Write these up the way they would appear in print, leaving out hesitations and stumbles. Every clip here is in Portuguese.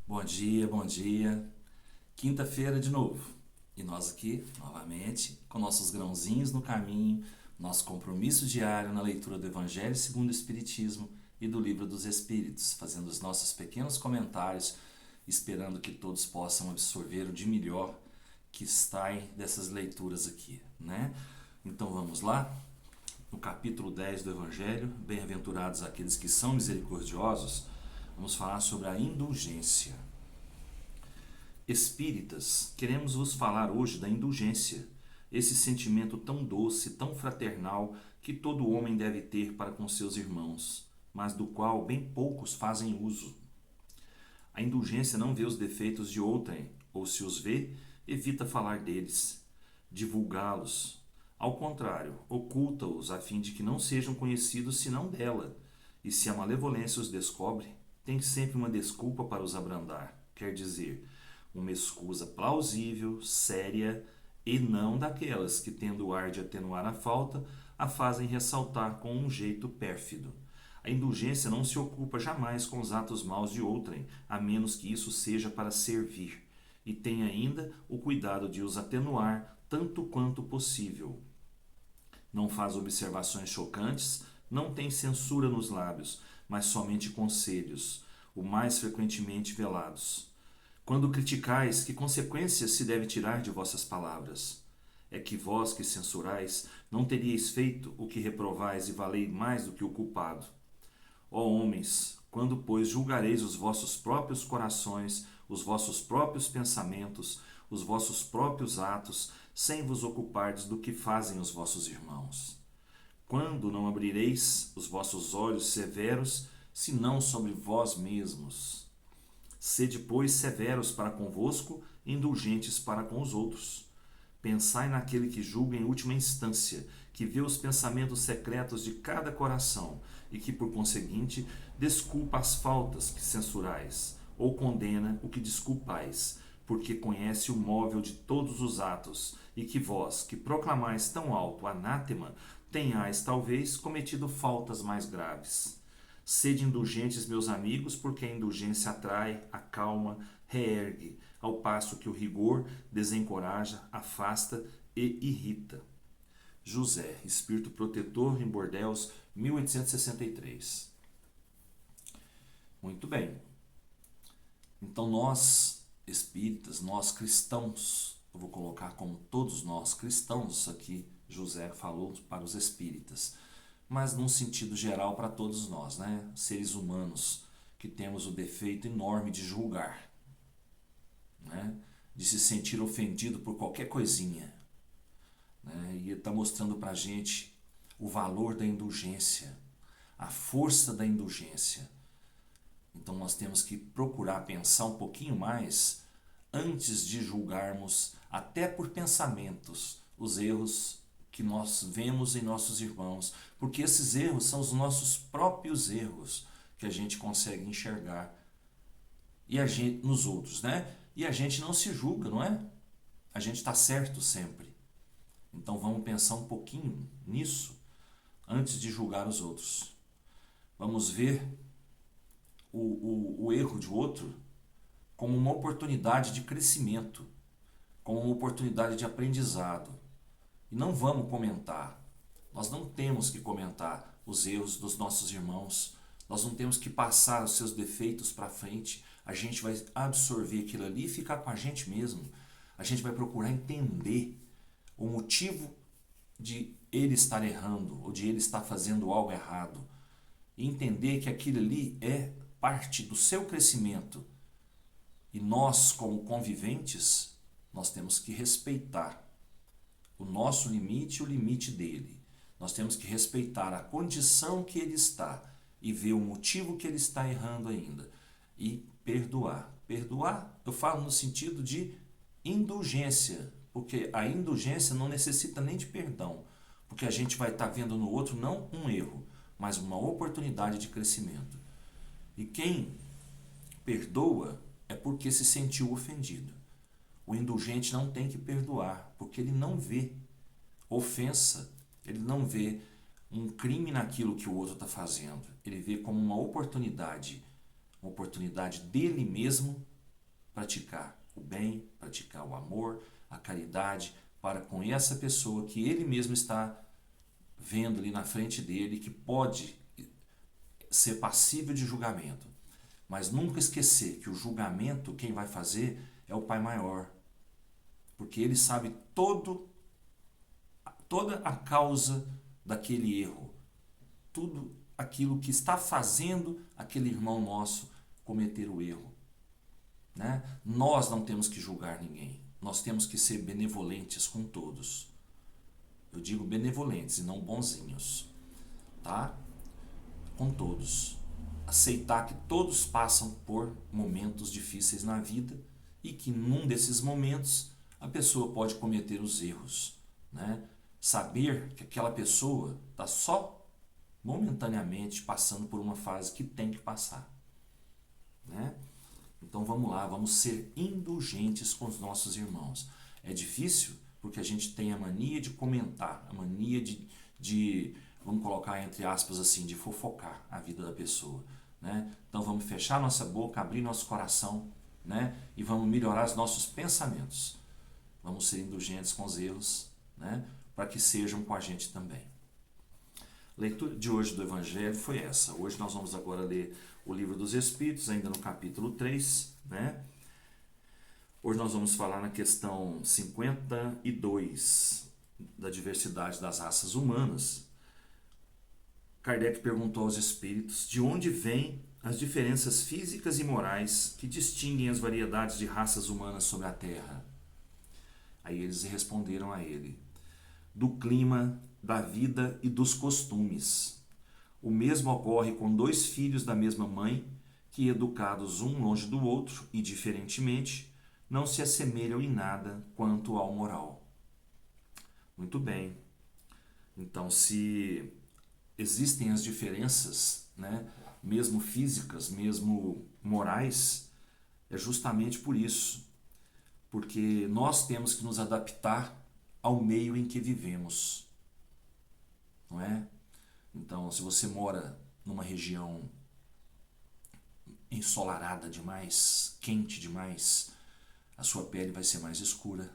Bom dia, bom dia. Quinta-feira de novo. E nós aqui, novamente, com nossos grãozinhos no caminho, nosso compromisso diário na leitura do Evangelho segundo o Espiritismo e do Livro dos Espíritos, fazendo os nossos pequenos comentários, esperando que todos possam absorver o de melhor que está dessas leituras aqui, né? Então vamos lá? No capítulo 10 do Evangelho, bem-aventurados aqueles que são misericordiosos, vamos falar sobre a indulgência. Espíritas, queremos vos falar hoje da indulgência, esse sentimento tão doce, tão fraternal que todo homem deve ter para com seus irmãos, mas do qual bem poucos fazem uso. A indulgência não vê os defeitos de outrem, ou se os vê, evita falar deles, divulgá-los. Ao contrário, oculta-os a fim de que não sejam conhecidos senão dela, e se a malevolência os descobre, tem sempre uma desculpa para os abrandar, quer dizer, uma escusa plausível, séria, e não daquelas que, tendo o ar de atenuar a falta, a fazem ressaltar com um jeito pérfido. A indulgência não se ocupa jamais com os atos maus de outrem, a menos que isso seja para servir, e tem ainda o cuidado de os atenuar tanto quanto possível. Não faz observações chocantes, não tem censura nos lábios, mas somente conselhos, o mais frequentemente velados. Quando criticais, que consequências se deve tirar de vossas palavras? É que vós que censurais não teríeis feito o que reprovais e valei mais do que o culpado. Ó homens, quando, pois, julgareis os vossos próprios corações, os vossos próprios pensamentos, os vossos próprios atos, sem vos ocupardes do que fazem os vossos irmãos? Quando não abrireis os vossos olhos severos, senão sobre vós mesmos? Sede, pois, severos para convosco, indulgentes para com os outros. Pensai naquele que julga em última instância, que vê os pensamentos secretos de cada coração e que, por conseguinte, desculpa as faltas que censurais, ou condena o que desculpais, porque conhece o móvel de todos os atos, e que vós, que proclamais tão alto anátema, tenhais, talvez, cometido faltas mais graves. Sede indulgentes, meus amigos, porque a indulgência atrai, acalma, reergue, ao passo que o rigor desencoraja, afasta e irrita. José, Espírito Protetor, em Bordeaux, 1863. Muito bem. Então nós, espíritas, nós cristãos, eu vou colocar como todos nós cristãos aqui, José falou para os espíritas, mas num sentido geral para todos nós, né? Seres humanos que temos o defeito enorme de julgar, né? De se sentir ofendido por qualquer coisinha, né? E está mostrando para a gente o valor da indulgência, a força da indulgência. Então nós temos que procurar pensar um pouquinho mais antes de julgarmos, até por pensamentos, os erros que nós vemos em nossos irmãos, porque esses erros são os nossos próprios erros que a gente consegue enxergar e a gente nos outros, né? E a gente não se julga, não é? A gente está certo sempre. Então vamos pensar um pouquinho nisso antes de julgar os outros. Vamos ver o erro de outro como uma oportunidade de crescimento, como uma oportunidade de aprendizado. E não vamos comentar. Nós não temos que comentar os erros dos nossos irmãos. Nós não temos que passar os seus defeitos para frente. A gente vai absorver aquilo ali e ficar com a gente mesmo. A gente vai procurar entender o motivo de ele estar errando ou de ele estar fazendo algo errado. E entender que aquilo ali é parte do seu crescimento. E nós, como conviventes, nós temos que respeitar o nosso limite e o limite dele. Nós temos que respeitar a condição que ele está e ver o motivo que ele está errando ainda. E perdoar. Perdoar, eu falo no sentido de indulgência, porque a indulgência não necessita nem de perdão, porque a gente vai estar vendo no outro não um erro, mas uma oportunidade de crescimento. E quem perdoa é porque se sentiu ofendido. O indulgente não tem que perdoar, porque ele não vê ofensa, ele não vê um crime naquilo que o outro está fazendo. Ele vê como uma oportunidade dele mesmo praticar o bem, praticar o amor, a caridade, para com essa pessoa que ele mesmo está vendo ali na frente dele, que pode ser passível de julgamento. Mas nunca esquecer que o julgamento, quem vai fazer é o Pai Maior. Porque ele sabe toda a causa daquele erro. Tudo aquilo que está fazendo aquele irmão nosso cometer o erro. Né? Nós não temos que julgar ninguém. Nós temos que ser benevolentes com todos. Eu digo benevolentes e não bonzinhos. Tá? Com todos. Aceitar que todos passam por momentos difíceis na vida e que num desses momentos a pessoa pode cometer os erros. Né? Saber que aquela pessoa está só momentaneamente passando por uma fase que tem que passar. Né? Então vamos lá, vamos ser indulgentes com os nossos irmãos. É difícil porque a gente tem a mania de comentar, a mania de vamos colocar entre aspas assim, de fofocar a vida da pessoa. Né? Então vamos fechar nossa boca, abrir nosso coração, né? E vamos melhorar os nossos pensamentos. Vamos ser indulgentes com os erros, né? Para que sejam com a gente também. A leitura de hoje do Evangelho foi essa. Hoje nós vamos agora ler o Livro dos Espíritos, ainda no capítulo 3. Né? Hoje nós vamos falar na questão 52 da diversidade das raças humanas. Kardec perguntou aos espíritos de onde vêm as diferenças físicas e morais que distinguem as variedades de raças humanas sobre a Terra. Aí eles responderam a ele: do clima, da vida e dos costumes. O mesmo ocorre com dois filhos da mesma mãe, que, educados um longe do outro e diferentemente, não se assemelham em nada quanto ao moral. Muito bem. Então, se existem as diferenças, né, mesmo físicas, mesmo morais, é justamente por isso. Porque nós temos que nos adaptar ao meio em que vivemos. Não é? Então, se você mora numa região ensolarada demais, quente demais, a sua pele vai ser mais escura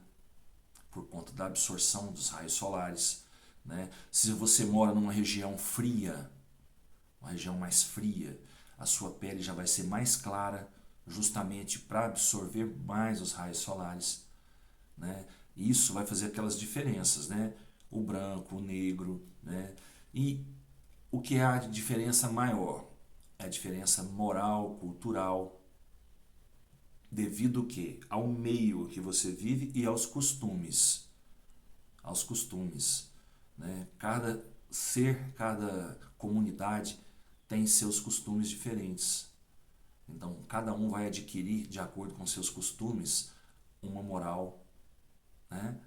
por conta da absorção dos raios solares. Né? Se você mora numa região fria, uma região mais fria, a sua pele já vai ser mais clara, justamente para absorver mais os raios solares. Né? Isso vai fazer aquelas diferenças, né? O branco, o negro, né? E o que é a diferença maior? É a diferença moral, cultural, devido ao meio que você vive e aos costumes. Aos costumes. Né? Cada ser, cada comunidade tem seus costumes diferentes. Então, cada um vai adquirir, de acordo com seus costumes, uma moral. Né?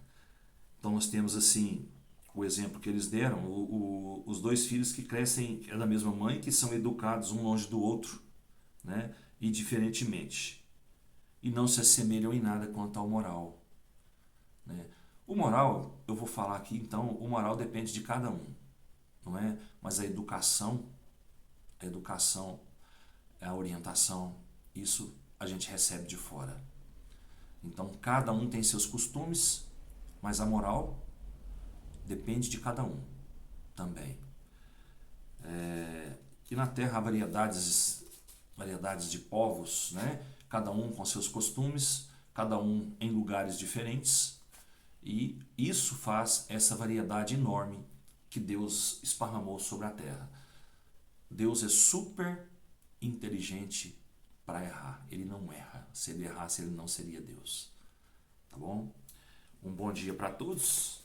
Então, nós temos assim o exemplo que eles deram, os dois filhos que crescem da mesma mãe, que são educados um longe do outro, né? E diferentemente. E não se assemelham em nada quanto ao moral. Né? O moral, eu vou falar aqui, então, o moral depende de cada um. Não é? Mas a educação, a orientação, isso a gente recebe de fora. Então, cada um tem seus costumes, mas a moral depende de cada um também. E na Terra há variedades de povos, né? Cada um com seus costumes, cada um em lugares diferentes, e isso faz essa variedade enorme que Deus esparramou sobre a Terra. Deus é super inteligente para errar. Ele não erra. Se ele errasse, ele não seria Deus. Tá bom? Um bom dia para todos.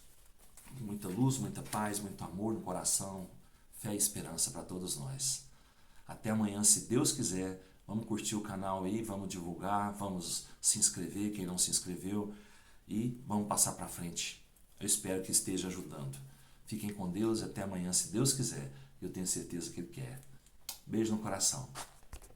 Muita luz, muita paz, muito amor no coração, fé e esperança para todos nós. Até amanhã, se Deus quiser. Vamos curtir o canal aí, vamos divulgar, vamos se inscrever, quem não se inscreveu, e vamos passar para frente. Eu espero que esteja ajudando. Fiquem com Deus e até amanhã, se Deus quiser. Eu tenho certeza que Ele quer. Beijo no coração.